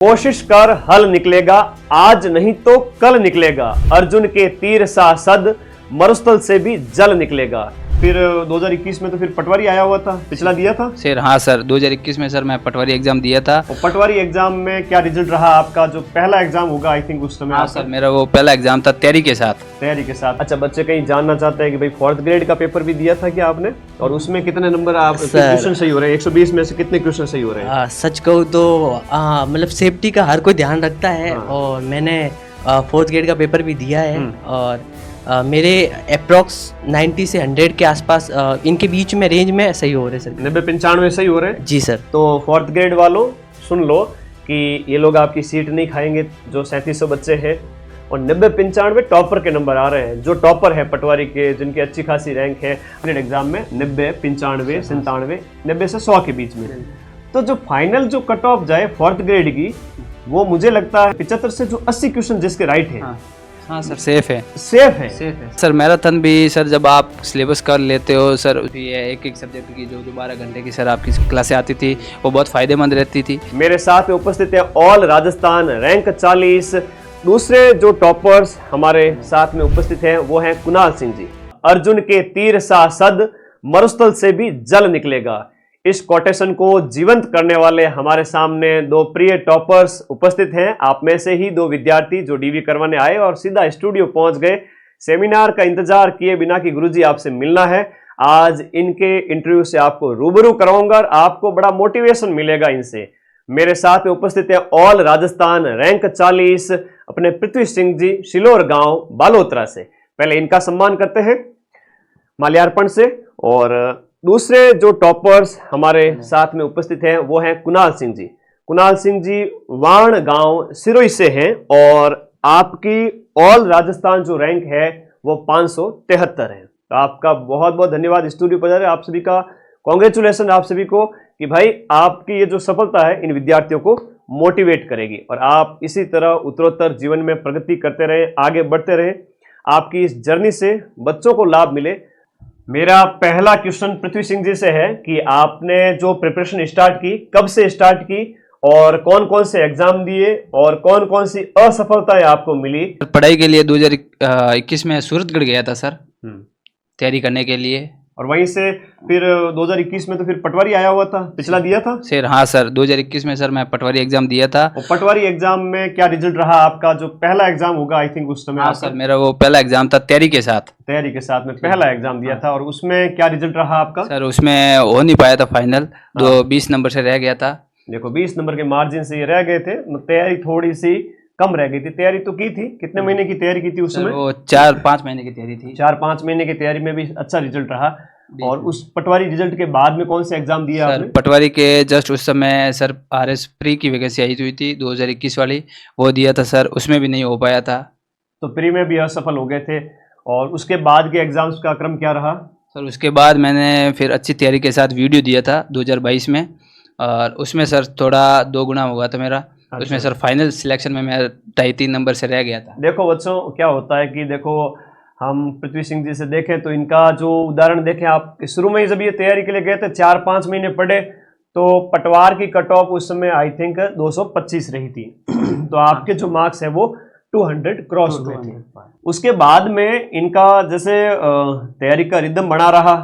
कोशिश कर हल निकलेगा, आज नहीं तो कल निकलेगा। अर्जुन के तीर सा सद, मरुस्थल से भी जल निकलेगा। फिर 2021 में तो फिर पटवारी आया हुआ था, पिछला दिया था सर। हाँ सर, 2021 में सर मैं पटवारी एग्जाम दिया था। और पटवारी एग्जाम में क्या रिजल्ट रहा आपका? जो पहला एग्जाम होगा आई थिंक उस समय। हाँ सर, मेरा वो पहला एग्जाम था तैयारी के साथ। अच्छा, बच्चे कहीं जानना चाहते हैं कि भाई 4th ग्रेड का पेपर भी दिया था क्या आपने, और उसमें कितने नंबर आप क्वेश्चन सही हो रहे हैं? 120 में से कितने क्वेश्चन सही हो रहे हैं? सच कहूँ तो मतलब सेफ्टी का हर कोई ध्यान रखता है। और मैंने 4th ग्रेड का पेपर भी दिया है और मेरे अप्रॉक्स 90 से 100 के आसपास इनके बीच में रेंज में सही हो रहे सर। 90-95 सही हो रहे हैं जी सर। तो 4th ग्रेड वालों सुन लो कि ये लोग आपकी सीट नहीं खाएंगे जो 3700 बच्चे हैं, और 90-95 टॉपर के नंबर आ रहे हैं। जो टॉपर है पटवारी के, जिनकी अच्छी खासी रैंक है ग्रेड एग्जाम में 90, 95, 97, 90 से 100 के बीच में, तो जो फाइनल जो कट ऑफ जाए 4th ग्रेड की, वो मुझे लगता है 75 से जो 80 क्वेश्चन जिसके राइट है। हाँ सर, सेफ है सर। मैराथन भी सर जब आप सिलेबस कर लेते हो सर, ये एक सब्जेक्ट की जो 12 घंटे की सर आपकी क्लासें आती थी वो बहुत फायदेमंद रहती थी। मेरे साथ में उपस्थित है ऑल राजस्थान रैंक 40। दूसरे जो टॉपर्स हमारे साथ में उपस्थित हैं वो हैं कुणाल सिंह जी। अर्जुन के तीर सा सद, मरुस्थल से भी जल निकलेगा। इस कोटेशन को जीवंत करने वाले हमारे सामने दो प्रिय टॉपर्स उपस्थित हैं। आप में से ही दो विद्यार्थी जो डीवी करवाने आए और सीधा स्टूडियो पहुंच गए। सेमिनार का इंतजार किए बिना कि गुरुजी आपसे मिलना है। आज इनके इंटरव्यू से आपको रूबरू कराऊंगा और आपको बड़ा मोटिवेशन मिलेगा इनसे। मेरे साथ में उपस्थित है ऑल राजस्थान रैंक 40 अपने पृथ्वी सिंह जी, शिलोर गांव बालोतरा से। पहले इनका सम्मान करते हैं माल्यार्पण से। और दूसरे जो टॉपर्स हमारे साथ में उपस्थित हैं वो हैं कुणाल सिंह जी। कुणाल सिंह जी वाण गांव सिरोही से हैं और आपकी ऑल राजस्थान जो रैंक है वो 573 है। तो आपका बहुत बहुत धन्यवाद स्टूडियो पधारे। आप सभी का कॉन्ग्रेचुलेसन आप सभी को कि भाई आपकी ये जो सफलता है इन विद्यार्थियों को मोटिवेट करेगी और आप इसी तरह उत्तरोत्तर जीवन में प्रगति करते रहें, आगे बढ़ते रहें। आपकी इस जर्नी से बच्चों को लाभ मिले। मेरा पहला क्वेश्चन पृथ्वी सिंह जी से है कि आपने जो प्रिपरेशन स्टार्ट की, कब से स्टार्ट की और कौन कौन से एग्जाम दिए और कौन कौन सी असफलताएं आपको मिली? पढ़ाई के लिए 2021 में सूरतगढ़ गया था सर तैयारी करने के लिए, और वहीं से फिर 2021 में तो फिर पटवारी आया हुआ था, पिछला दिया था सर। हाँ सर, 2021 में सर मैं पटवारी एग्जाम दिया था। और पटवारी एग्जाम में क्या रिजल्ट रहा आपका? जो पहला एग्जाम होगा आई थिंक उस समय। हाँ सर, मेरा वो पहला एग्जाम था तैयारी के साथ में पहला एग्जाम दिया था, और उसमें क्या रिजल्ट रहा आपका? सर उसमें हो नहीं पाया था फाइनल, 20 नंबर से रह गया था। देखो 20 नंबर के मार्जिन से ये रह गए थे। तैयारी थोड़ी सी कम रह गई थी। तैयारी तो की थी, कितने महीने की तैयारी की थी उस समय? वो 4-5 महीने की तैयारी थी। 4-5 महीने की तैयारी में भी अच्छा रिजल्ट रहा। और उस पटवारी रिजल्ट के बाद में कौन से एग्जाम दिया आपने? पटवारी के जस्ट उस समय सर RS प्री की वैकेंसी आई हुई थी 2021 वाली, वो दिया था सर, उसमें भी नहीं हो पाया था। तो प्री में भी असफल हो गए थे। और उसके बाद के एग्जाम्स का क्रम क्या रहा? सर उसके बाद मैंने फिर अच्छी तैयारी के साथ वीडियो दिया था 2022 में, और उसमें सर थोड़ा 2 गुना हुआ था मेरा। अच्छा। उसमें सर फाइनल सिलेक्शन में मैं 2.5-3 नंबर से रह गया था। देखो बच्चों, क्या होता है कि देखो हम पृथ्वी सिंह जी से देखें तो इनका जो उदाहरण देखें, आप शुरू में ही जब ये तैयारी के लिए गए थे 4-5 महीने पढ़े तो पटवार की कट ऑफ उस समय आई थिंक 225 रही थी। तो आपके जो मार्क्स है वो 200 क्रॉस हुए थे। उसके बाद में इनका जैसे तैयारी का रिदम बना रहा,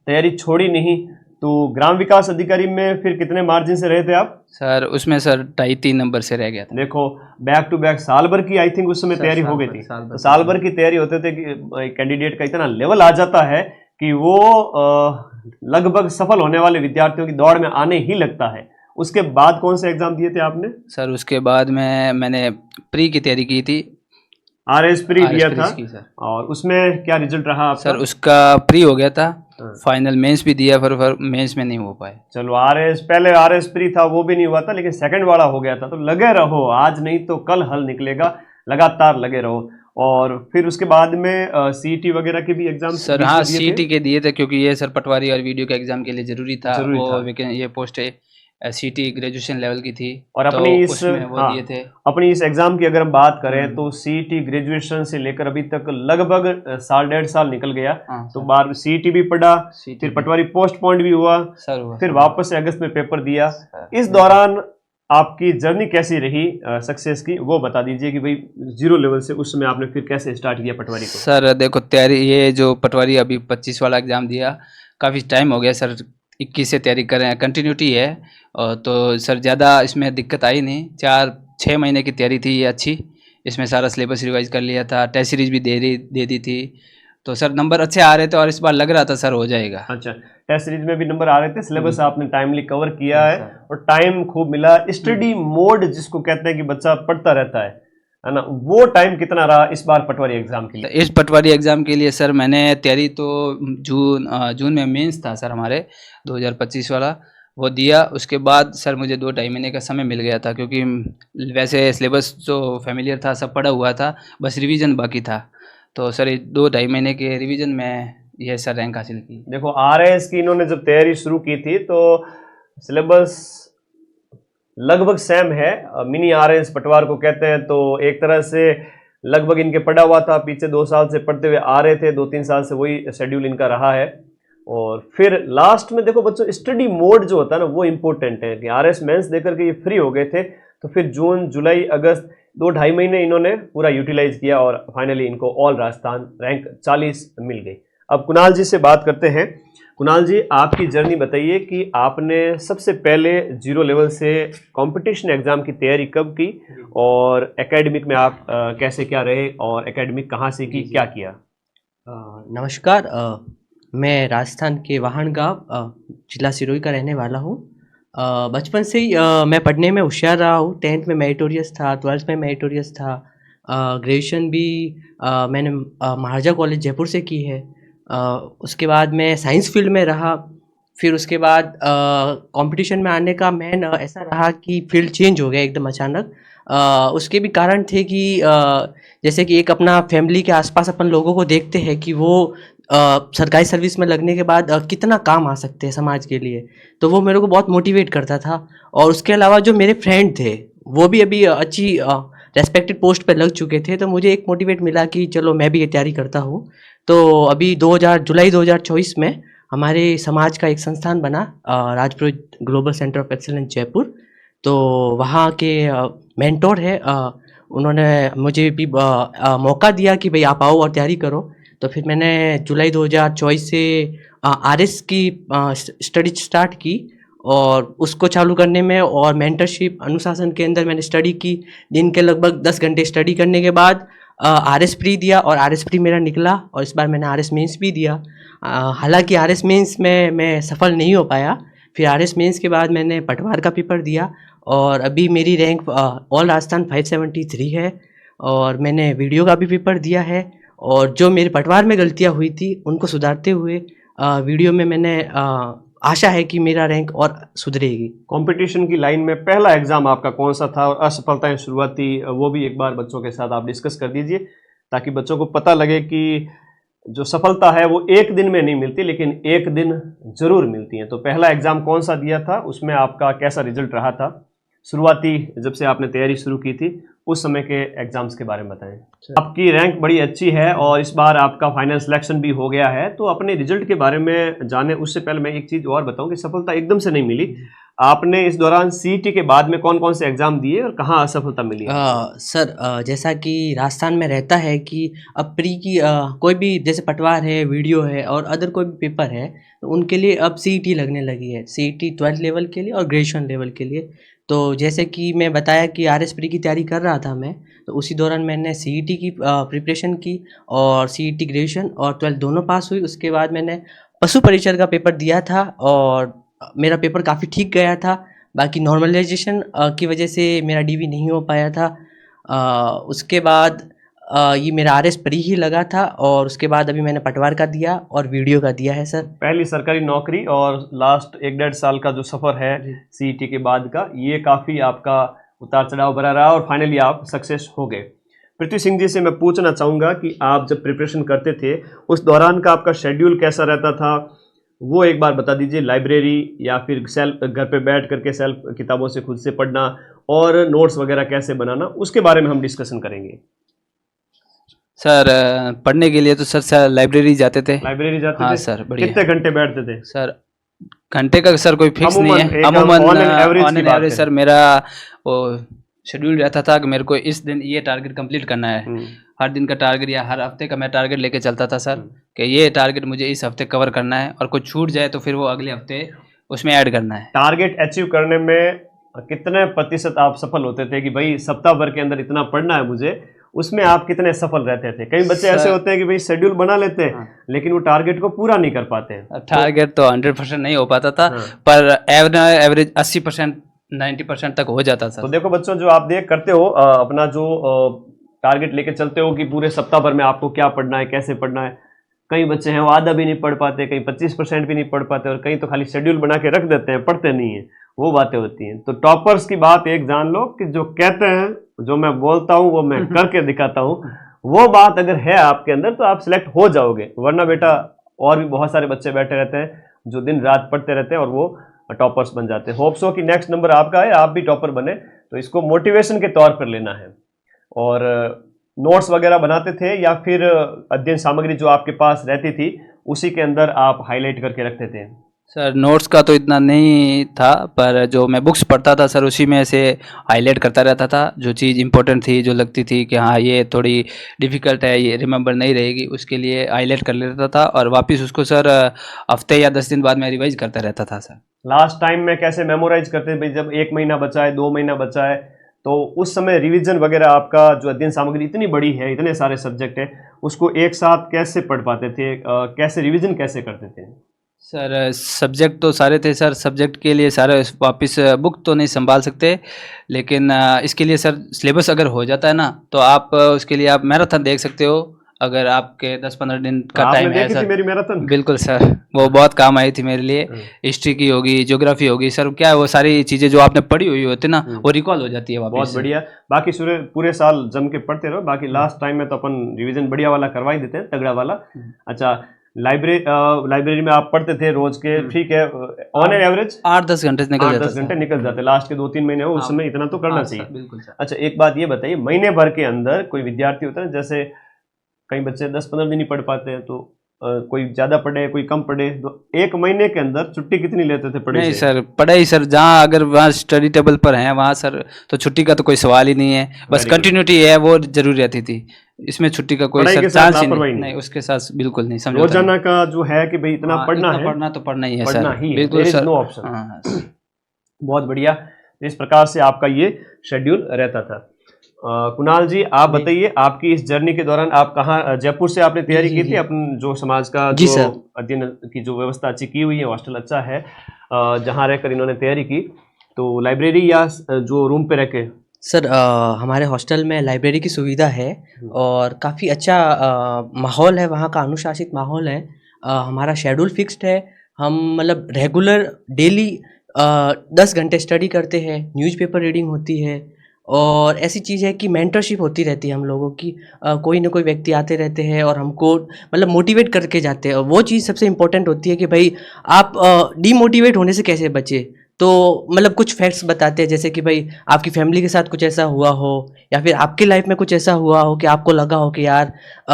तैयारी छोड़ी नहीं। तो ग्राम विकास अधिकारी में फिर कितने मार्जिन से रहे थे आप? सर उसमें सर 2.5-3 नंबर से रह गया था। देखो बैक टू बैक साल भर की आई थिंक उस समय तैयारी हो गई थी। साल भर की तैयारी होते थे कि कैंडिडेट का इतना लेवल आ जाता है कि वो लगभग सफल होने वाले विद्यार्थियों की दौड़ में आने ही लगता है। उसके बाद कौन से एग्जाम दिए थे आपने? सर उसके बाद में मैंने प्री की तैयारी की थी, RS प्री दिया था। सर। और उसमें क्या रिजल्ट रहा आपका? सर उसका प्री हो गया था, फाइनल मेंस भी दिया, पर मेंस में नहीं हो पाए। चलो पहले RS प्री था वो भी नहीं हुआ था, लेकिन सेकंड वाला हो गया था। तो लगे रहो, आज नहीं तो कल हल निकलेगा, लगातार लगे रहो। और फिर उसके बाद में CET वगैरह के भी एग्जाम? सर हाँ, CET के दिए थे, क्योंकि ये सर पटवारी और वीडियो के एग्जाम के लिए जरूरी था। ये पोस्ट है CET ग्रेजुएशन लेवल की थी। और अपनी तो इस दिए थे। अपनी इस एग्जाम की अगर हम बात करें तो CET ग्रेजुएशन से लेकर अभी तक लगभग 1.5 साल निकल गया। तो बार CET भी पढ़ा, फिर पटवारी पोस्ट पॉइंट भी हुआ, फिर वापस से अगस्त में पेपर दिया। इस दौरान आपकी जर्नी कैसी रही सक्सेस की, वो बता दीजिए कि भाई 0 लेवल से उस समय आपने फिर कैसे स्टार्ट किया पटवारी को। सर देखो तैयारी, ये जो पटवारी अभी 25 वाला एग्ज़ाम दिया, काफ़ी टाइम हो गया सर, 21 से तैयारी कर रहे हैं, कंटिन्यूटी है। और तो सर ज़्यादा इसमें दिक्कत आई नहीं, 4-6 महीने की तैयारी थी ये अच्छी। इसमें सारा सिलेबस रिवाइज कर लिया था, टेस्ट सीरीज भी दे दी थी, तो सर नंबर अच्छे आ रहे थे और इस बार लग रहा था सर हो जाएगा। अच्छा, टेस्ट सीरीज में भी नंबर आ रहे थे, सिलेबस आपने टाइमली कवर किया है और टाइम खूब मिला। स्टडी मोड जिसको कहते हैं कि बच्चा पढ़ता रहता है ना, वो टाइम कितना रहा इस बार पटवारी एग्जाम के लिए? इस पटवारी एग्ज़ाम के लिए सर मैंने तैयारी तो जून में मेंस था सर हमारे 2025 वाला, वो दिया। उसके बाद सर मुझे 2-2.5 महीने का समय मिल गया था, क्योंकि वैसे सिलेबस जो फैमिलियर था सब पढ़ा हुआ था, बस रिवीजन बाकी था। तो सर 2-2.5 महीने के रिवीजन में यह सर रैंक हासिल की। देखो आरएएस की इन्होंने जब तैयारी शुरू की थी तो सिलेबस लगभग सेम है, मिनी आरएएस पटवार को कहते हैं, तो एक तरह से लगभग इनके पढ़ा हुआ था, पीछे 2 साल से पढ़ते हुए आ रहे थे, 2-3 साल से वही शेड्यूल इनका रहा है। और फिर लास्ट में देखो बच्चों, स्टडी मोड जो होता है ना वो इम्पोर्टेंट है कि आरएएस मेंस देकर के ये फ्री हो गए थे, तो फिर जून जुलाई अगस्त 2-2.5 महीने इन्होंने पूरा यूटिलाइज किया और फाइनली इनको ऑल राजस्थान रैंक 40 मिल गई। अब कुणाल जी से बात करते हैं। कुणाल जी, आपकी जर्नी बताइए कि आपने सबसे पहले 0 लेवल से कंपटीशन एग्जाम की तैयारी कब की और एकेडमिक में आप कैसे क्या रहे और एकेडमिक कहाँ से की, क्या किया? नमस्कार, मैं राजस्थान के वाहन गांव जिला सिरोही का रहने वाला हूँ। बचपन से ही मैं पढ़ने में होशियार रहा हूँ। 10th में मेरिटोरियस था, 12th में मेरिटोरियस था, ग्रेजुएशन भी मैंने महाराजा कॉलेज जयपुर से की है। उसके बाद मैं साइंस फील्ड में रहा। फिर उसके बाद कंपटीशन में आने का मेन ऐसा रहा कि फील्ड चेंज हो गया एकदम अचानक। उसके भी कारण थे कि जैसे कि एक अपना फैमिली के आसपास अपन लोगों को देखते हैं कि वो सरकारी सर्विस में लगने के बाद कितना काम आ सकते हैं समाज के लिए, तो वो मेरे को बहुत मोटिवेट करता था। और उसके अलावा जो मेरे फ्रेंड थे वो भी अभी अच्छी रेस्पेक्टेड पोस्ट पर लग चुके थे, तो मुझे एक मोटिवेट मिला कि चलो मैं भी ये तैयारी करता हूँ। तो अभी जुलाई 2024 में हमारे समाज का एक संस्थान बना, Rajpurohit global centre of excellence Jaipur. तो वहाँ के मेंटोर है, उन्होंने मुझे भी मौका दिया कि भाई आप आओ और तैयारी करो। तो फिर मैंने जुलाई 2024 से आरएस की स्टडी स्टार्ट की और उसको चालू करने में और मेंटरशिप अनुशासन के अंदर मैंने स्टडी की। दिन के लगभग 10 घंटे स्टडी करने के बाद आरएस प्री दिया और आरएस प्री मेरा निकला और इस बार मैंने आरएस मेंस भी दिया। हालांकि आरएस मेंस में मैं सफल नहीं हो पाया। फिर आरएस मेंस के बाद मैंने पटवार का पेपर दिया और अभी मेरी रैंक ऑल राजस्थान 573 है। और मैंने वीडियो का भी पेपर दिया है और जो मेरे पटवार में गलतियां हुई थी उनको सुधारते हुए वीडियो में मैंने आशा है कि मेरा रैंक और सुधरेगी। कंपटीशन की लाइन में पहला एग्जाम आपका कौन सा था और असफलताएं शुरुआती वो भी एक बार बच्चों के साथ आप डिस्कस कर दीजिए, ताकि बच्चों को पता लगे कि जो सफलता है वो एक दिन में नहीं मिलती, लेकिन एक दिन जरूर मिलती है। तो पहला एग्जाम कौन सा दिया था, उसमें आपका कैसा रिजल्ट रहा था? शुरुआती जब से आपने तैयारी शुरू की थी उस समय के एग्जाम्स के बारे में बताएं। आपकी रैंक बड़ी अच्छी है और इस बार आपका फाइनल सिलेक्शन भी हो गया है, तो अपने रिजल्ट के बारे में जाने उससे पहले मैं एक चीज़ और बताऊं कि सफलता एकदम से नहीं मिली। आपने इस दौरान सीईटी के बाद में कौन कौन से एग्जाम दिए और कहाँ असफलता मिली? सर जैसा कि राजस्थान में रहता है कि अब प्री की कोई भी जैसे पटवार है, वीडियो है और अदर कोई भी पेपर है तो उनके लिए अब सीईटी लगने लगी है। सीईटी 12th लेवल के लिए और ग्रेजुएशन लेवल के लिए। तो जैसे कि मैं बताया कि आरएस प्री की तैयारी कर रहा था मैं, तो उसी दौरान मैंने सीईटी की प्रिपरेशन की और सीईटी ग्रेजुएशन और 12th दोनों पास हुई। उसके बाद मैंने पशु परिचर का पेपर दिया था और मेरा पेपर काफ़ी ठीक गया था। बाकी नॉर्मलाइजेशन की वजह से मेरा डीवी नहीं हो पाया था। उसके बाद ये मेरा आरएस प्री ही लगा था और उसके बाद अभी मैंने पटवार का दिया और वीडियो का दिया है सर। पहली सरकारी नौकरी और लास्ट 1-1.5 साल का जो सफ़र है सीईटी के बाद का, ये काफ़ी आपका उतार चढ़ाव भरा रहा और फाइनली आप सक्सेस हो गए। पृथ्वी सिंह जी से मैं पूछना चाहूँगा कि आप जब प्रिपरेशन करते थे उस दौरान का आपका शेड्यूल कैसा रहता था, वो एक बार बता दीजिए। लाइब्रेरी या फिर सेल्फ घर पे बैठ करके सेल्फ किताबों से खुद से पढ़ना और नोट्स वगैरह कैसे बनाना, उसके बारे में हम डिस्कशन करेंगे। सर पढ़ने के लिए तो सर लाइब्रेरी जाते थे। लाइब्रेरी जाते हाँ थे? सर, बढ़िया। कितने घंटे बैठते थे? सर घंटे का सर कोई फिक्स नहीं है, अमूमन ऑन एन एवरेज सर मेरा वो शेड्यूल रहता था कि मेरे को इस दिन ये टारगेट कंप्लीट करना है। हर दिन का टारगेट या हर हफ्ते का मैं टारगेट लेके चलता था सर कि ये टारगेट मुझे इस हफ्ते कवर करना है, और कुछ छूट जाए तो फिर वो अगले हफ्ते उसमें ऐड करना है। टारगेट अचीव करने में कितने प्रतिशत आप सफल होते थे कि भाई सप्ताह भर के अंदर इतना पढ़ना है मुझे, उसमें आप कितने सफल रहते थे? कई बच्चे ऐसे होते हैं कि भाई शेड्यूल बना लेते हैं लेकिन वो टारगेट को पूरा नहीं कर पाते हैं। टारगेट तो 100% नहीं हो पाता था, पर एवरेज 80% 90% तक हो जाता था। तो देखो बच्चों, जो आप देख करते हो अपना जो टारगेट लेके चलते हो कि पूरे सप्ताह भर में आपको क्या पढ़ना है, कैसे पढ़ना है, कई बच्चे हैं वो आधा भी नहीं पढ़ पाते, कई 25% भी नहीं पढ़ पाते, और कई तो खाली शेड्यूल बना के रख देते हैं, पढ़ते नहीं है। वो बातें होती हैं। तो टॉपर्स की बात एक जान लो कि जो कहते हैं, जो मैं बोलता हूँ वो मैं करके दिखाता हूँ, वो बात अगर है आपके अंदर तो आप सिलेक्ट हो जाओगे। वरना बेटा और भी बहुत सारे बच्चे बैठे रहते हैं जो दिन रात पढ़ते रहते हैं और वो टॉपर्स बन जाते हैं। होप्स हो कि नेक्स्ट नंबर आपका है, आप भी टॉपर बने। तो इसको मोटिवेशन के तौर पर लेना है। और नोट्स वगैरह बनाते थे या फिर अध्ययन सामग्री जो आपके पास रहती थी उसी के अंदर आप हाईलाइट करके रखते थे? सर नोट्स का तो इतना नहीं था, पर जो मैं बुक्स पढ़ता था सर उसी में से हाईलाइट करता रहता था। जो चीज़ इंपॉर्टेंट थी, जो लगती थी कि हाँ ये थोड़ी डिफ़िकल्ट है, ये रिमेंबर नहीं रहेगी, उसके लिए हाईलाइट कर लेता था और वापस उसको सर हफ्ते या 10 दिन बाद मैं रिवाइज करता रहता था सर। लास्ट टाइम में कैसे मेमोराइज करते भाई? जब 1 महीना बचा है, 2 महीना बचा है, तो उस समय रिवीजन वगैरह आपका जो अध्ययन सामग्री इतनी बड़ी है, इतने सारे सब्जेक्ट है, उसको एक साथ कैसे पढ़ पाते थे? कैसे रिवीजन कैसे करते थे? सर सब्जेक्ट तो सारे थे सर, सब्जेक्ट के लिए सारे वापस बुक तो नहीं संभाल सकते, लेकिन इसके लिए सर सिलेबस अगर हो जाता है ना तो आप उसके लिए आप मैराथन देख सकते हो। अगर आपके 10-15 दिन का टाइम है सर। मेरी मैराथन बिल्कुल सर, वो बहुत काम आई थी मेरे लिए। हिस्ट्री की होगी, ज्योग्राफी होगी सर, क्या है वो सारी चीज़ें जो आपने पढ़ी हुई होती ना वो रिकॉल हो जाती है वापस। बहुत बढ़िया। बाकी पूरे साल जम के पढ़ते रहो। बाकी लास्ट टाइम में तो अपन रिवीजन बढ़िया वाला करवा ही देते हैं, तगड़ा वाला। अच्छा, लाइब्रेरी में आप पढ़ते थे रोज के, ठीक है, ऑन एन एवरेज 8-10 घंटे निकल जाते। लास्ट के 2-3 महीने हो, उस समय इतना तो करना चाहिए। बिल्कुल सर। अच्छा, एक बात ये बताइए, महीने भर के अंदर कोई विद्यार्थी होता है, जैसे कई बच्चे 10-15 दिन ही पढ़ पाते हैं, तो कोई ज्यादा पढ़े कोई कम पढ़े, तो 1 महीने के अंदर छुट्टी कितनी लेते थे पढ़ाई नहीं से? सर, पढ़ाई सर जहाँ अगर वहाँ स्टडी टेबल पर हैं वहाँ सर तो छुट्टी का तो कोई सवाल ही नहीं है, बस कंटिन्यूटी है वो जरूरी रहती थी। इसमें छुट्टी का कोई सर चांस ही नहीं, उसके साथ बिल्कुल नहीं। समझो रोजाना का जो है कि भाई इतना पढ़ना है, पढ़ना तो पढ़ना ही है पढ़ना सर, ही, बिल्कुल सर, नो ऑप्शन। बहुत बढ़िया। इस प्रकार से आपका ये शेड्यूल रहता था। कुणाल जी, आप बताइए, आपकी इस जर्नी के दौरान आप कहाँ, जयपुर से आपने तैयारी की थी? अपन जो समाज का जो अध्ययन की जो व्यवस्था अच्छी की हुई है, हॉस्टल अच्छा है, जहाँ रहकर इन्होंने तैयारी की, तो लाइब्रेरी या जो रूम पे रह के? सर हमारे हॉस्टल में लाइब्रेरी की सुविधा है और काफ़ी अच्छा माहौल है, वहाँ का अनुशासित माहौल है। हमारा शेड्यूल फिक्स्ड है। हम मतलब रेगुलर डेली 10 घंटे स्टडी करते हैं, न्यूज़पेपर रीडिंग होती है और ऐसी चीज़ है कि मेंटरशिप होती रहती है हम लोगों की। कोई ना कोई व्यक्ति आते रहते हैं और हमको मतलब मोटिवेट करके जाते हैं। और वो चीज़ सबसे इम्पोर्टेंट होती है कि भाई आप डीमोटिवेट होने से कैसे बचे। तो मतलब कुछ फैक्ट्स बताते हैं, जैसे कि भाई आपकी फैमिली के साथ कुछ ऐसा हुआ हो या फिर आपकी लाइफ में कुछ ऐसा हुआ हो कि आपको लगा हो कि यार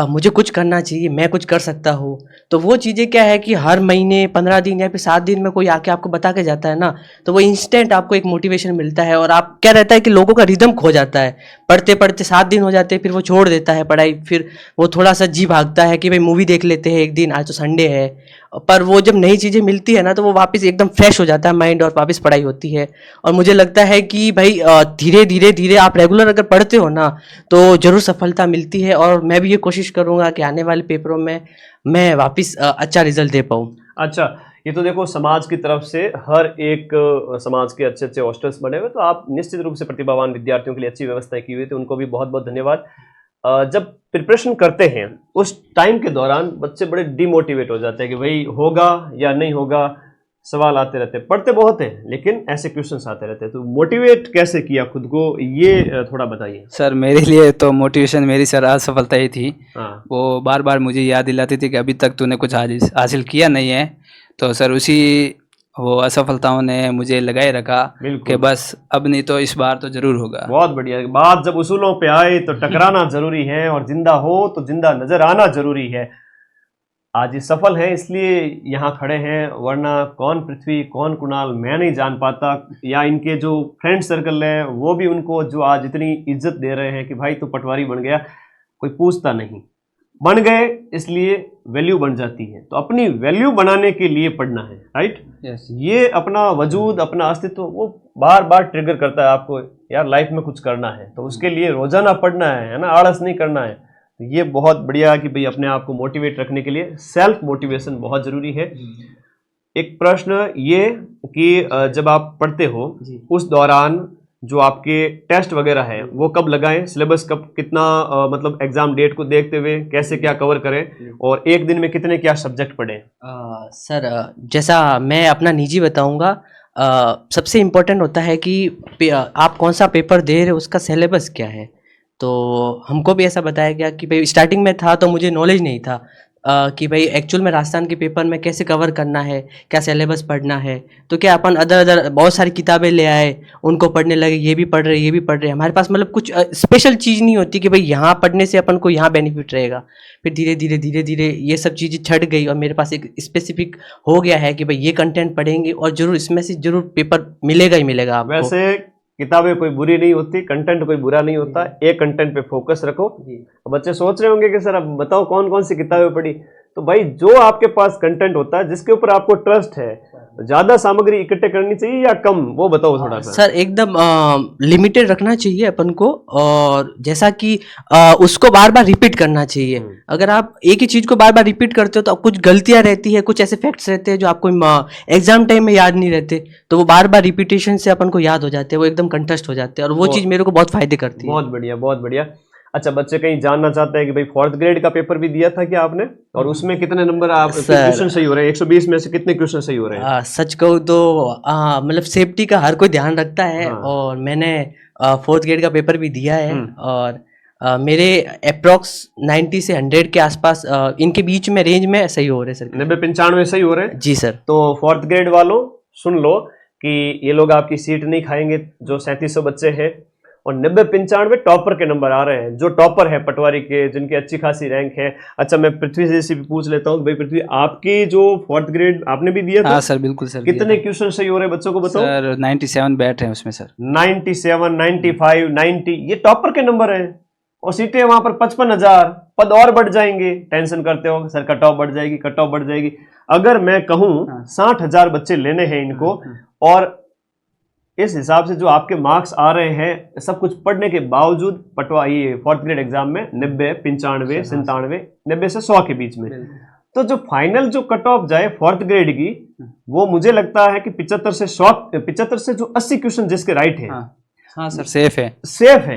मुझे कुछ करना चाहिए, मैं कुछ कर सकता हूँ। तो वो चीज़ें क्या है कि हर महीने 15 दिन या फिर 7 दिन में कोई आके आपको बता के जाता है ना, तो वो इंस्टेंट आपको एक मोटिवेशन मिलता है। और आप क्या रहता है कि लोगों का रिदम खो जाता है, पढ़ते पढ़ते 7 दिन हो जाते हैं, फिर वो छोड़ देता है पढ़ाई, फिर वो थोड़ा सा जी भागता है कि भाई मूवी देख लेते हैं एक दिन, आज तो संडे है। पर वो जब नई चीज़ें मिलती है ना तो वो वापस एकदम फ्रेश हो जाता है माइंड और वापस पढ़ाई होती है। और मुझे लगता है कि भाई धीरे धीरे धीरे आप रेगुलर अगर पढ़ते हो ना तो ज़रूर सफलता मिलती है। और मैं भी ये कोशिश करूँगा कि आने वाले पेपरों में मैं वापस अच्छा रिजल्ट दे पाऊँ। अच्छा, ये तो देखो समाज की तरफ से हर एक समाज के अच्छे अच्छे हॉस्टल्स बने हुए, तो आप निश्चित रूप से प्रतिभावान विद्यार्थियों के लिए अच्छी व्यवस्था की हुई थी, उनको भी बहुत बहुत धन्यवाद। जब प्रिपरेशन करते हैं उस टाइम के दौरान बच्चे बड़े डिमोटिवेट हो जाते हैं कि भाई होगा या नहीं होगा, सवाल आते रहते हैं, पढ़ते बहुत हैं लेकिन ऐसे क्वेश्चंस आते रहते हैं। तो मोटिवेट कैसे किया खुद को, ये थोड़ा बताइए। सर मेरे लिए तो मोटिवेशन मेरी सर असफलता ही थी। हाँ। वो बार बार मुझे याद दिलाती थी कि अभी तक तूने कुछ हासिल किया नहीं है। तो सर उसी वो असफलताओं ने मुझे लगाए रखा कि बस अब नहीं तो इस बार तो जरूर होगा। बहुत बढ़िया बात। जब उसूलों पे आए तो टकराना जरूरी है और जिंदा हो तो जिंदा नजर आना जरूरी है। आज ये सफल हैं इसलिए यहाँ खड़े हैं, वरना कौन पृथ्वी कौन कुणाल मैं नहीं जान पाता, या इनके जो फ्रेंड सर्कल है वो भी उनको जो आज इतनी इज्जत दे रहे हैं कि भाई तो पटवारी बन गया, कोई पूछता नहीं, बन गए इसलिए वैल्यू बन जाती है। तो अपनी वैल्यू बनाने के लिए पढ़ना है, राइट। ये अपना वजूद अपना अस्तित्व वो बार बार ट्रिगर करता है आपको, यार लाइफ में कुछ करना है तो उसके लिए रोजाना पढ़ना है ना, आलस नहीं करना है। तो ये बहुत बढ़िया कि भाई अपने आप को मोटिवेट रखने के लिए सेल्फ मोटिवेशन बहुत जरूरी है। एक प्रश्न ये कि जब आप पढ़ते हो उस दौरान जो आपके टेस्ट वगैरह है वो कब लगाएं, सिलेबस कब कितना मतलब एग्जाम डेट को देखते हुए कैसे क्या कवर करें, और एक दिन में कितने क्या सब्जेक्ट पढ़ें? सर जैसा मैं अपना निजी बताऊंगा, सबसे इम्पोर्टेंट होता है कि आप कौन सा पेपर दे रहे हो उसका सिलेबस क्या है। तो हमको भी ऐसा बताया गया कि भाई स्टार्टिंग में था तो मुझे नॉलेज नहीं था कि भाई एक्चुअल में राजस्थान के पेपर में कैसे कवर करना है, क्या सिलेबस पढ़ना है। तो क्या अपन अदर बहुत सारी किताबें ले आए, उनको पढ़ने लगे, ये भी पढ़ रहे हमारे पास मतलब कुछ स्पेशल चीज़ नहीं होती कि भाई यहाँ पढ़ने से अपन को यहाँ बेनिफिट रहेगा। फिर धीरे धीरे ये सब चीज़ें छट गई और मेरे पास एक स्पेसिफिक हो गया है कि भाई ये कंटेंट पढ़ेंगे और जरूर इसमें से जरूर पेपर मिलेगा ही मिलेगा आपको। वैसे किताबें कोई बुरी नहीं होती, कंटेंट कोई बुरा नहीं होता, एक कंटेंट पे फोकस रखो। बच्चे सोच रहे होंगे कि सर अब बताओ कौन कौन सी किताबें पढ़ी, तो भाई जो आपके पास कंटेंट होता है जिसके ऊपर आपको ट्रस्ट है, ज्यादा सामग्री इकट्ठे करनी चाहिए या कम, वो बताओ थोड़ा सा। सर एकदम लिमिटेड रखना चाहिए अपन को, और जैसा कि उसको बार बार रिपीट करना चाहिए। अगर आप एक ही चीज को बार बार रिपीट करते हो तो कुछ गलतियां रहती है, कुछ ऐसे फैक्ट्स रहते हैं जो आपको एग्जाम टाइम में याद नहीं रहते, तो वो बार बार रिपीटेशन से अपन को याद हो जाते हैं, वो एकदम कंटेस्ट हो जाते हैं, और वो चीज मेरे को बहुत फायदे करती है। बहुत बढ़िया बहुत बढ़िया। अच्छा, बच्चे कहीं जानना चाहते हैं कि भाई 4th ग्रेड का पेपर भी दिया था क्या आपने, और उसमें कितने नंबर आप क्वेश्चन सही हो रहे हैं, 120 में से कितने क्वेश्चन सही हो रहे हैं? सच कहूँ तो मतलब सेफ्टी का हर कोई ध्यान रखता है। और मैंने 4th ग्रेड का पेपर भी दिया है, और मेरे अप्रोक्स 90 से 100 के आसपास इनके बीच में रेंज में सही हो रहे हैं सर। 90-95 सही हो रहे हैं जी सर। तो 4th ग्रेड वालों सुन लो कि ये लोग आपकी सीट नहीं खाएंगे जो 3700 बच्चे हैं, और 90-95 टॉपर के नंबर आ रहे हैं, जो टॉपर है पटवारी के, जिनकी अच्छी खासी रैंक है। अच्छा, मैं पृथ्वी से भी पूछ लेता हूँ, भाई पृथ्वी आपकी जो 4th ग्रेड आपने भी दिया था? हाँ सर, बिल्कुल सर। कितने क्वेश्चन सही हो रहे हैं बच्चों को बताओ? सर 97 बैठ हैं उसमें सर। 97, 95, 90 ये टॉपर के नंबर हैं, और सीटें वहां पर 55,000, पद और बढ़ जाएंगे। टेंशन करते हो सर कट ऑफ बढ़ जाएगी, कट ऑफ बढ़ जाएगी। अगर मैं कहूं 60,000 बच्चे लेने हैं इनको, और इस हिसाब से जो आपके मार्क्स आ रहे हैं, सब कुछ पढ़ने के बावजूद पटवारी 4th ग्रेड एग्जाम में 90, 95, 97, 90 से 100 के बीच में, तो जो फाइनल जो कट ऑफ जाए 4th ग्रेड की, वो मुझे लगता है कि 75 से जो 80 क्वेश्चन जिसके राइट है, हाँ सर, सेफ है, सेफ है,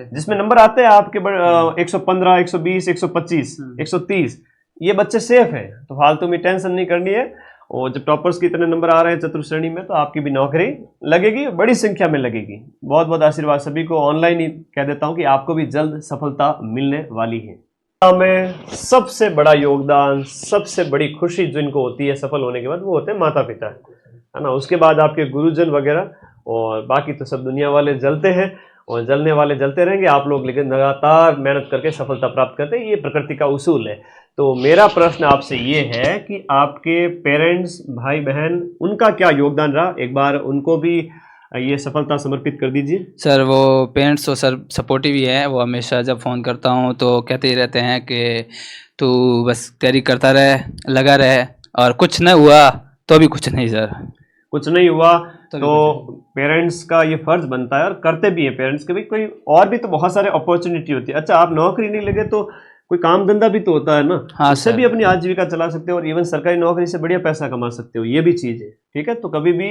जिसमें नंबर आते हैं आपके 115, 120, 125, 130, ये बच्चे सेफ हैं, तो फालतू में टेंशन नहीं करनी है। और जब टॉपर्स के इतने नंबर आ रहे हैं चतुर्थ श्रेणी में, तो आपकी भी नौकरी लगेगी, बड़ी संख्या में लगेगी। बहुत बहुत आशीर्वाद सभी को। ऑनलाइन ही कह देता हूं कि आपको भी जल्द सफलता मिलने वाली है। में सबसे बड़ा योगदान, सबसे बड़ी खुशी जो इनको होती है सफल होने के बाद, वो होते हैं माता पिता, है ना। उसके बाद आपके गुरुजन वगैरह, और बाकी तो सब दुनिया वाले जलते हैं, और जलने वाले जलते रहेंगे। आप लोग लेकिन लगातार मेहनत करके सफलता प्राप्त करते हैं, ये प्रकृति का उसूल है। तो मेरा प्रश्न आपसे ये है कि आपके पेरेंट्स, भाई बहन, उनका क्या योगदान रहा, एक बार उनको भी ये सफलता समर्पित कर दीजिए। सर वो पेरेंट्स तो सर सपोर्टिव ही है, वो हमेशा जब फ़ोन करता हूँ तो कहते ही रहते हैं कि तू बस तैयारी करता रहे, लगा रहे, और कुछ न हुआ तो भी कुछ नहीं सर, कुछ नहीं हुआ तो पेरेंट्स का ये फर्ज बनता है, और करते भी हैं पेरेंट्स के भी, कोई और भी तो बहुत सारे अपॉर्चुनिटी होती है। अच्छा, आप नौकरी नहीं लगे तो कोई काम धंधा भी तो होता है ना, हाँ, उससे भी अपनी आजीविका चला सकते हो, और इवन सरकारी नौकरी से बढ़िया पैसा कमा सकते हो, ये भी चीज़ है, ठीक है। तो कभी भी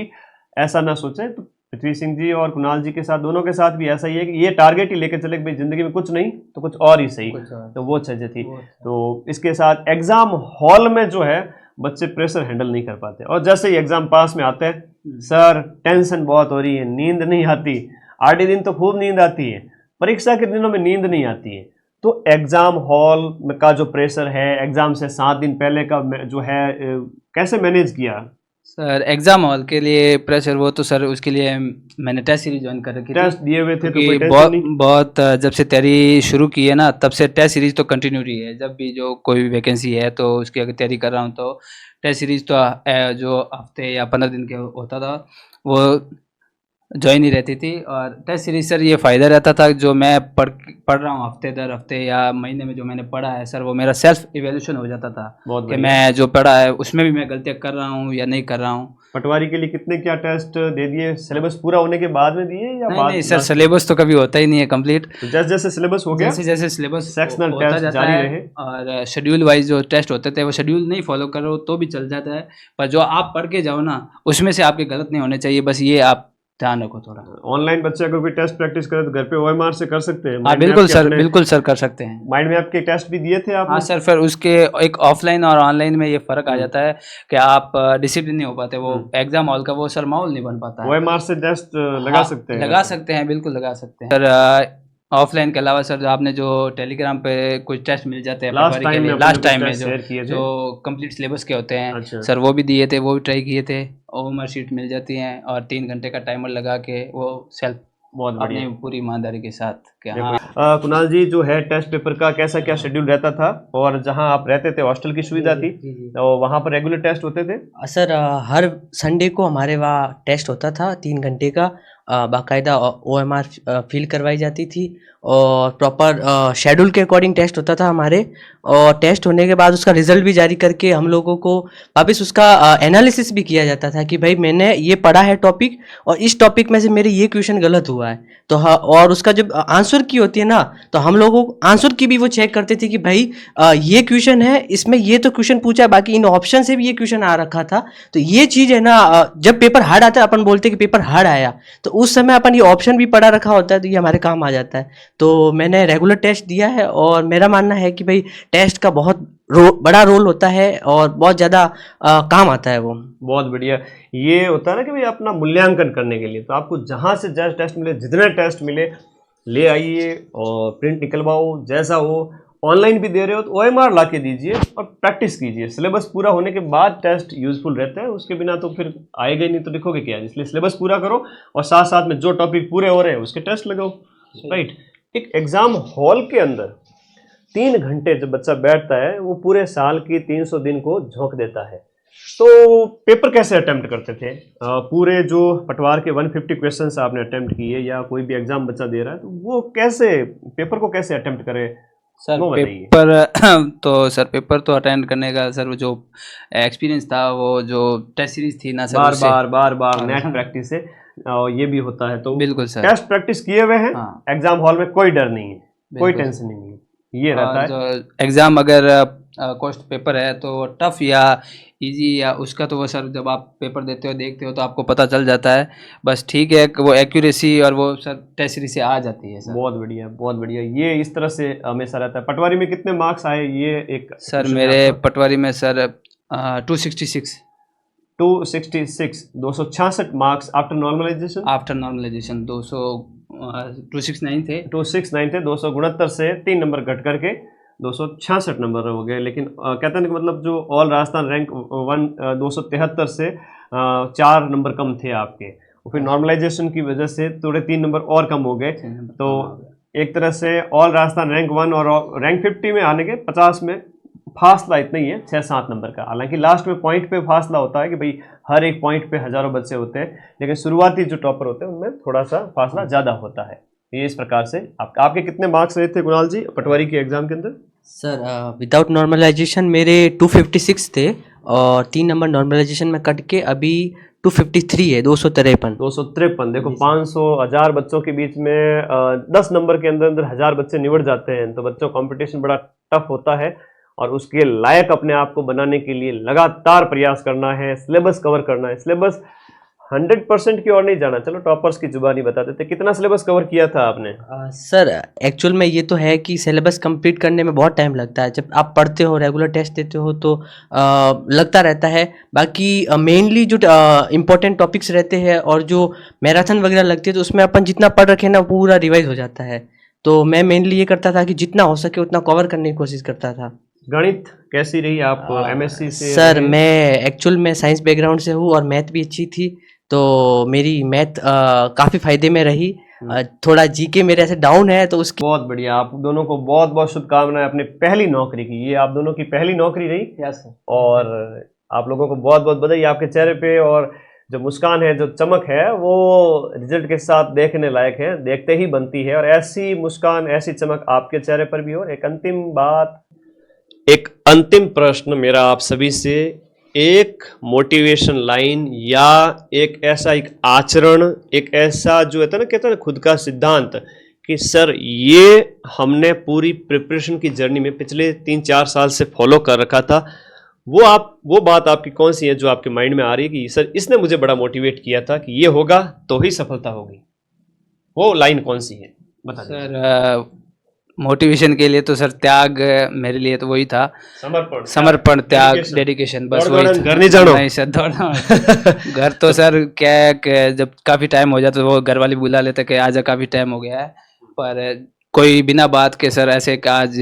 ऐसा ना सोचें। तो पृथ्वी सिंह जी और कुणाल जी के साथ, दोनों के साथ भी ऐसा ही है कि ये टारगेट ही लेके चले कि भाई जिंदगी में कुछ नहीं तो कुछ और ही सही, तो वो चीज़ें थी। तो इसके साथ एग्जाम हॉल में जो है बच्चे प्रेशर हैंडल नहीं कर पाते, और जैसे ही एग्जाम पास में आते हैं, सर टेंशन बहुत हो रही है, नींद नहीं आती, आधे दिन तो खूब नींद आती है, परीक्षा के दिनों में नींद नहीं आती है। तो एग्जाम हॉल का जो प्रेशर है, एग्जाम से 7 दिन पहले का जो है, कैसे मैनेज किया, सर एग्जाम हॉल के लिए प्रेशर, वो तो सर उसके लिए मैंने टेस्ट सीरीज ज्वाइन कर रखी थी, टेस्ट दिए हुए थे तो कोई क्योंकि टेंशन नहीं? बहुत जब से तैयारी शुरू की है ना, तब से टेस्ट सीरीज तो कंटिन्यू रही है। जब भी जो कोई भी वैकेंसी है तो उसकी अगर तैयारी कर रहा हूँ तो टेस्ट सीरीज तो जो हफ्ते या 15 दिन के होता था वो ज्वाइन ही रहती थी। और टेस्ट सीरीज सर ये फ़ायदा रहता था, जो मैं पढ़ रहा हूँ हफ्ते दर हफ्ते या महीने में जो मैंने पढ़ा है सर, वो मेरा सेल्फ इवेल्यूशन हो जाता था बहुत कि बढ़िया। मैं जो पढ़ा है उसमें भी मैं गलतियाँ कर रहा हूँ या नहीं कर रहा हूँ। पटवारी के लिए कितने क्या टेस्ट दे दिए? सिलेबस पूरा होने के बाद में दिए या नहीं बाद? नहीं सर, सिलेबस तो कभी होता ही नहीं है कंप्लीट। तो जैसे जैसे सिलेबस हो गया, जैसे जैसे सिलेबस सेक्शनल होता टेस्ट जाता जारी है रहे। और शेड्यूल वाइज जो टेस्ट होते थे वो शेड्यूल नहीं फॉलो करो तो भी चल जाता है, पर जो आप पढ़ के जाओ ना उसमें से आपके गलत नहीं होने चाहिए, बस ये आप ध्यान रखो थोड़ा। ऑनलाइन बच्चे अगर कोई टेस्ट प्रैक्टिस करे तो घर पे ओएमआर से कर सकते हैं? हाँ बिल्कुल सर, बिल्कुल सर कर सकते हैं। माइंड मैप के टेस्ट भी दिए थे आपने? हाँ सर, फिर उसके एक ऑफलाइन और ऑनलाइन में ये फ़र्क आ जाता है कि आप डिसिप्लिन नहीं हो पाते, वो एग्जाम हॉल का वो सर माहौल नहीं बन पाता है। ओएमआर से टेस्ट लगा हाँ, सकते हैं? लगा सकते हैं, बिल्कुल लगा सकते हैं सर। ऑफलाइन के अलावा सर आपने जो टेलीग्राम पे कुछ टेस्ट मिल जाते हैं लास्ट पटवारी के टाइम लिए, में लास्ट अपने टाइम कुछ में टेस्ट शेयर किए थे। जो कंप्लीट सिलेबस के होते हैं अच्छा। सर, वो भी दिए थे, वो भी ट्राई किए थे। ओएमआर शीट मिल जाती हैं और 3 घंटे का टाइमर लगा के वो सेल्फ बहुत बढ़िया। अपनी पूरी ईमानदारी के साथ कि हाँ। कुणाल जी, जो है टेस्ट पेपर का कैसा क्या शेड्यूल रहता था, और जहां आप रहते थे हॉस्टल की सुविधा थी तो वहां पर रेगुलर टेस्ट होते थे? सर हर संडे को हमारे वहाँ टेस्ट होता था 3 घंटे का, बाकायदा OMR फिल करवाई जाती थी और प्रॉपर शेड्यूल के अकॉर्डिंग टेस्ट होता था हमारे। और टेस्ट होने के बाद उसका रिजल्ट भी जारी करके हम लोगों को वापस उसका एनालिसिस भी किया जाता था कि भाई मैंने ये पढ़ा है टॉपिक और इस टॉपिक में से मेरे ये क्वेश्चन गलत हुआ है तो हाँ, और उसका जब आंसर की होती है ना तो हम लोगों आंसर की भी वो चेक करते थे कि भाई ये क्वेश्चन है, इसमें ये तो क्वेश्चन पूछा है, बाकी इन ऑप्शन से भी ये क्वेश्चन आ रखा था। तो ये चीज़ है ना, जब पेपर हार्ड आता है अपन बोलते हैं कि पेपर हार्ड आया, तो उस समय अपन ये ऑप्शन भी पढ़ा रखा होता है तो ये हमारे काम आ जाता है। तो मैंने रेगुलर टेस्ट दिया है और मेरा मानना है कि भाई टेस्ट का बहुत बड़ा रोल होता है और बहुत ज़्यादा काम आता है वो। बहुत बढ़िया। ये होता है ना कि भाई अपना मूल्यांकन करने के लिए तो आपको जहाँ से जैसे टेस्ट मिले, जितने टेस्ट मिले ले आइए और प्रिंट निकलवाओ, जैसा हो। ऑनलाइन भी दे रहे हो तो OMR ला के दीजिए और प्रैक्टिस कीजिए। सिलेबस पूरा होने के बाद टेस्ट यूजफुल रहता है, उसके बिना तो फिर आएगा ही नहीं, तो लिखोगे क्या? इसलिए सिलेबस पूरा करो और साथ साथ में जो टॉपिक पूरे हो रहे हैं उसके टेस्ट लगाओ। राइट। एक एग्जाम हॉल के अंदर 3 घंटे जब बच्चा बैठता है वो पूरे साल की 300 दिन को झोंक देता है। तो पेपर कैसे अटेम्प्ट करते थे? पूरे जो पटवार के 150 क्वेश्चंस आपने अटेम्प्ट किए या कोई भी एग्जाम बच्चा दे रहा है तो वो कैसे पेपर को कैसे अटेम्प्ट करे? सर वो बताइए। पेपर तो सर पेपर तो अटेंड करने का सर वो जो एक्सपीरियंस था, वो जो टेस्ट सीरीज थी ना सर, उससे बार बार नेट प्रैक्टिस से ये भी होता है। तो बिल्कुल सर, टेस्ट प्रैक्टिस किए हुए हैं, हाँ। एग्जाम हॉल में कोई डर नहीं है, कोई बिल्कुल। टेंशन नहीं है, ये रहता और है। जो एग्ज़ाम अगर कोस्ट पेपर है तो टफ या इजी या उसका तो वो सर जब आप पेपर देते हो देखते हो तो आपको पता चल जाता है। बस ठीक है कि वो एक्यूरेसी और वो सर टेस्ट सीरीज से आ जाती है सर। बहुत बढ़िया, बहुत बढ़िया। ये इस तरह से हमेशा रहता है। पटवारी में कितने मार्क्स आए, ये एक सर मेरे पटवारी में sir 266 266 marks after normalisation. After normalisation 269 थे। 269 थे, 269 से 3 नंबर घट करके 266 नंबर हो गए। लेकिन कहते हैं कि मतलब जो ऑल राजस्थान रैंक 273 से 4 नंबर कम थे आपके, और फिर नॉर्मलाइजेशन की वजह से थोड़े 3 नंबर और कम हो गए। तो एक तरह से ऑल राजस्थान रैंक 1 और रैंक 50 में आने के 50 में फासला इतना ही है, 6-7 नंबर का। हालांकि लास्ट में पॉइंट पे फासला होता है कि भाई हर एक पॉइंट पे हजारों बच्चे होते हैं, लेकिन शुरुआती जो टॉपर होते हैं उनमें थोड़ा सा फासला ज़्यादा होता है। ये इस प्रकार से आपके कितने मार्क्स रहे थे कुणाल जी पटवारी के एग्जाम के अंदर? सर विदाउट नॉर्मलाइजेशन मेरे 256 थे और 3 नंबर नॉर्मलाइजेशन में कट के अभी 253 है, 253। 253। देखो 500 बच्चों के बीच में 10 नंबर के अंदर अंदर 1000 बच्चे निवड़ जाते हैं, तो बच्चों कंपटीशन बड़ा टफ होता है और उसके लायक अपने आप को बनाने के लिए लगातार प्रयास करना है, सिलेबस कवर करना है। सिलेबस 100% की ओर नहीं जाना। चलो टॉपर्स की जुबानी बता देते, कितना सिलेबस कवर किया था आपने? सर एक्चुअल में ये तो है कि सिलेबस कंप्लीट करने में बहुत टाइम लगता है। जब आप पढ़ते हो, रेगुलर टेस्ट देते हो तो लगता रहता है। बाकी मेनली जो इम्पोर्टेंट टॉपिक्स रहते हैं और जो मैराथन वगैरह लगती है तो उसमें अपन जितना पढ़ रखे ना पूरा रिवाइज हो जाता है। तो मैं मेनली ये करता था कि जितना हो सके उतना कवर करने की कोशिश करता था। गणित कैसी रही? आप एमएससी से सर रहे? मैं एक्चुअल में साइंस बैकग्राउंड से हूँ और मैथ भी अच्छी थी, तो मेरी मैथ काफ़ी फायदे में रही। थोड़ा जीके मेरे ऐसे डाउन है तो उसकी बहुत बढ़िया, आप दोनों को बहुत बहुत शुभकामनाएं अपनी पहली नौकरी की। ये आप दोनों की पहली नौकरी रही। Yes sir. और आप लोगों को बहुत बहुत बधाई। आपके चेहरे पे और जो मुस्कान है, जो चमक है, वो रिजल्ट के साथ देखने लायक है, देखते ही बनती है। और ऐसी मुस्कान, ऐसी चमक आपके चेहरे पर भी हो। एक अंतिम प्रश्न मेरा आप सभी से, एक मोटिवेशन लाइन या एक ऐसा एक आचरण, एक ऐसा जो है ना, कहते हैं ना खुद का सिद्धांत, कि सर ये हमने पूरी प्रिपरेशन की जर्नी में पिछले 3-4 साल से फॉलो कर रखा था, वो बात आपकी कौन सी है जो आपके माइंड में आ रही है कि सर इसने मुझे बड़ा मोटिवेट किया था कि ये होगा तो ही सफलता होगी? वो लाइन कौन सी है, बता दीजिए। सर मोटिवेशन के लिए तो सर त्याग, मेरे लिए तो वही था, समर्पण, त्याग, डेडिकेशन, बस दौड़ वही दौड़न था। घर नहीं जानो। नहीं सर, दौड़ना घर तो सर क्या है कि जब काफ़ी टाइम हो जाता तो वो घर वाले बुला लेते कि आजा काफ़ी टाइम हो गया है, पर कोई बिना बात के सर ऐसे कि आज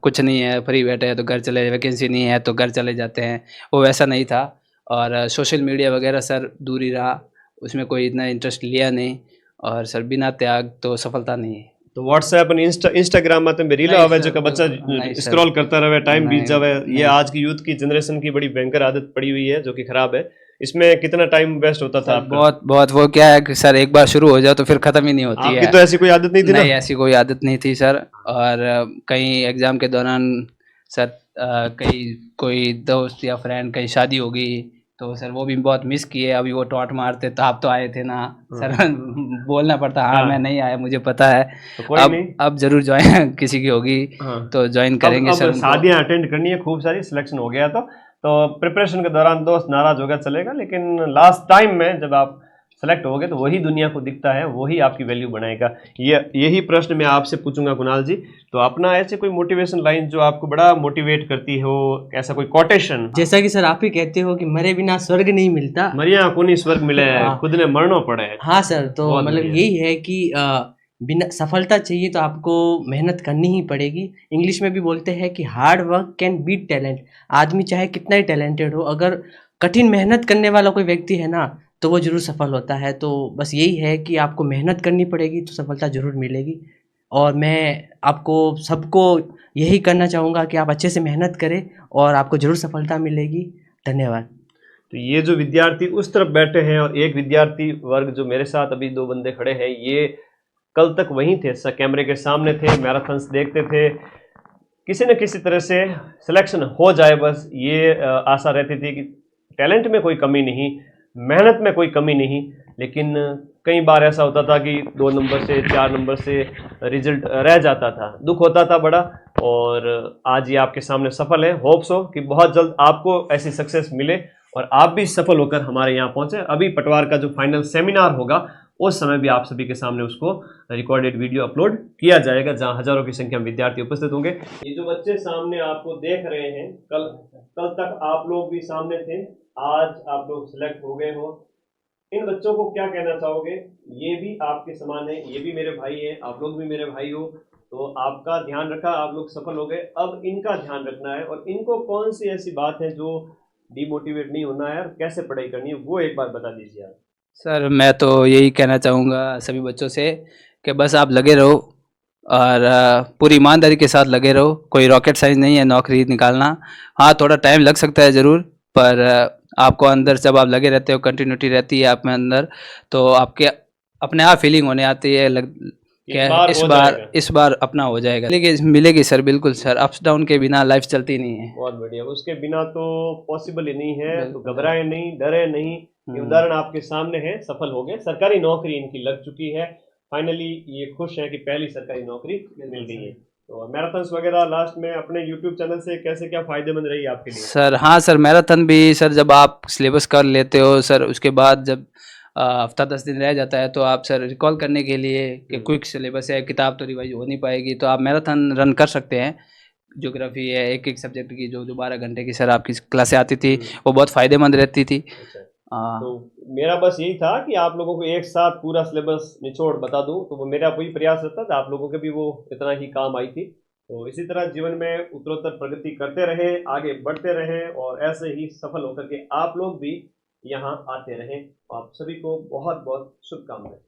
कुछ नहीं है, फ्री बैठे हैं तो घर चले, वैकेंसी नहीं है तो घर चले जाते हैं, वो वैसा नहीं था। और सोशल मीडिया वगैरह सर दूर ही रहा, उसमें कोई इतना इंटरेस्ट लिया नहीं। और सर बिना त्याग तो सफलता नहीं है। तो व्हाट्सएप और इंस्टाग्राम में रील नहीं आवे सर, जो बच्चा नहीं सर। स्क्रॉल करता रहे, टाइम बीत नहीं, जावे, ये नहीं। आज की यूथ की जनरेशन की बड़ी भयंकर आदत पड़ी हुई है जो कि खराब है। इसमें कितना टाइम वेस्ट होता था आपका? बहुत बहुत, वो क्या है कि सर एक बार शुरू हो जाए तो फिर ख़त्म ही नहीं होती आपकी है। तो ऐसी कोई आदत नहीं थी ना? नहीं, ऐसी कोई आदत नहीं थी सर। और कहीं एग्ज़ाम के दौरान सर कहीं कोई दोस्त या फ्रेंड कहीं शादी हो गई तो सर वो भी बहुत मिस किए। अभी वो टॉन्ट मारते तो आप तो आए थे ना सर, बोलना पड़ता हाँ मैं नहीं आया, मुझे पता है। तो कोई नहीं। अब ज़रूर ज्वाइन किसी की होगी हाँ। तो ज्वाइन करेंगे अब सर उनको। शादियां अटेंड करनी है खूब सारी, सिलेक्शन हो गया तो प्रिपरेशन के दौरान दोस्त नाराज होगा चलेगा, लेकिन लास्ट टाइम में जब आप सेलेक्ट हो गए तो वही दुनिया को दिखता है, वही आपकी वैल्यू बनाएगा। यही प्रश्न मैं आपसे पूछूंगा कुणाल जी। तो अपना ऐसे कोई मोटिवेशन लाइन जो आपको बड़ा मोटिवेट करती हो, ऐसा कोई कोटेशन? जैसा कि सर आप ही कहते हो कि मरे बिना स्वर्ग नहीं मिलता। मरिया को नहीं स्वर्ग मिले, खुद ने मरना पड़े। हाँ सर, तो बहुत मतलब बढ़िया। यही है कि बिना सफलता चाहिए तो आपको मेहनत करनी ही पड़ेगी। इंग्लिश में भी बोलते हैं कि hard work can beat talent. आदमी चाहे कितना ही टैलेंटेड हो, अगर कठिन मेहनत करने वाला कोई व्यक्ति है ना तो वो ज़रूर सफल होता है। तो बस यही है कि आपको मेहनत करनी पड़ेगी तो सफलता ज़रूर मिलेगी। और मैं आपको सबको यही करना चाहूँगा कि आप अच्छे से मेहनत करें और आपको ज़रूर सफलता मिलेगी। धन्यवाद। तो ये जो विद्यार्थी उस तरफ बैठे हैं और एक विद्यार्थी वर्ग जो मेरे साथ अभी 2 बंदे खड़े हैं, ये कल तक वहीं थे, कैमरे के सामने थे, मैराथन्स देखते थे, किसी न किसी तरह से सिलेक्शन हो जाए, बस ये आशा रहती थी कि टैलेंट में कोई कमी नहीं, मेहनत में कोई कमी नहीं। लेकिन कई बार ऐसा होता था कि 2 नंबर से 4 नंबर से रिजल्ट रह जाता था, दुख होता था बड़ा। और आज ये आपके सामने सफल है। होप्स हो कि बहुत जल्द आपको ऐसी सक्सेस मिले और आप भी सफल होकर हमारे यहाँ पहुँचे। अभी पटवार का जो फाइनल सेमिनार होगा उस समय भी आप सभी के सामने उसको रिकॉर्डेड वीडियो अपलोड किया जाएगा, जहां हजारों की संख्या में विद्यार्थी उपस्थित होंगे। ये जो बच्चे सामने आपको देख रहे हैं, कल तक आप लोग भी सामने थे, आज आप लोग सिलेक्ट हो गए हो। इन बच्चों को क्या कहना चाहोगे? ये भी आपके समान है, ये भी मेरे भाई हैं, आप लोग भी मेरे भाई हो। तो आपका ध्यान रखा, आप लोग सफल हो गए, अब इनका ध्यान रखना है। और इनको कौन सी ऐसी बात है जो डिमोटिवेट नहीं होना है और कैसे पढ़ाई करनी है, वो एक बार बता दीजिए आप। सर मैं तो यही कहना चाहूँगा सभी बच्चों से कि बस आप लगे रहो और पूरी ईमानदारी के साथ लगे रहो। कोई रॉकेट साइंस नहीं है नौकरी निकालना। हाँ, थोड़ा टाइम लग सकता है ज़रूर, पर आपको अंदर जब आप लगे रहते हो, कंटिन्यूटी रहती है आप में अंदर, तो आपके अपने आप फीलिंग होने आती है क्या इस बार अपना हो जाएगा। मिलेगी सर, बिल्कुल सर। अप्स डाउन के बिना लाइफ चलती नहीं है। बहुत बढ़िया, उसके बिना तो पॉसिबल ही नहीं है। तो घबराए नहीं, डरे नहीं। ये उदाहरण आपके सामने है, सफल हो गए, सरकारी नौकरी इनकी लग चुकी है। फाइनली ये खुश है कि पहली सरकारी नौकरी मिल गई है। तो मैराथन्स वगैरह लास्ट में अपने यूट्यूब चैनल से कैसे क्या फायदेमंद रही आपके लिए? सर हाँ सर, मैराथन भी सर जब आप सिलेबस कर लेते हो सर, उसके बाद जब हफ्ता 10 दिन रह जाता है तो आप सर रिकॉल करने के लिए कि क्विक सिलेबस है, किताब तो रिवाइज हो नहीं पाएगी, तो आप मैराथन रन कर सकते हैं। ज्योग्राफी है, एक एक सब्जेक्ट की जो 12 घंटे की सर आपकी क्लासें आती थी, वो बहुत फ़ायदेमंद रहती थी। तो मेरा बस यही था कि आप लोगों को एक साथ पूरा सिलेबस निचोड़ बता दूं, तो वो मेरा वही प्रयास रहता था, आप लोगों के भी वो इतना ही काम आई थी। तो इसी तरह जीवन में उत्तरोत्तर प्रगति करते रहें, आगे बढ़ते रहें और ऐसे ही सफल होकर के आप लोग भी यहाँ आते रहें। आप सभी को बहुत बहुत शुभकामनाएं।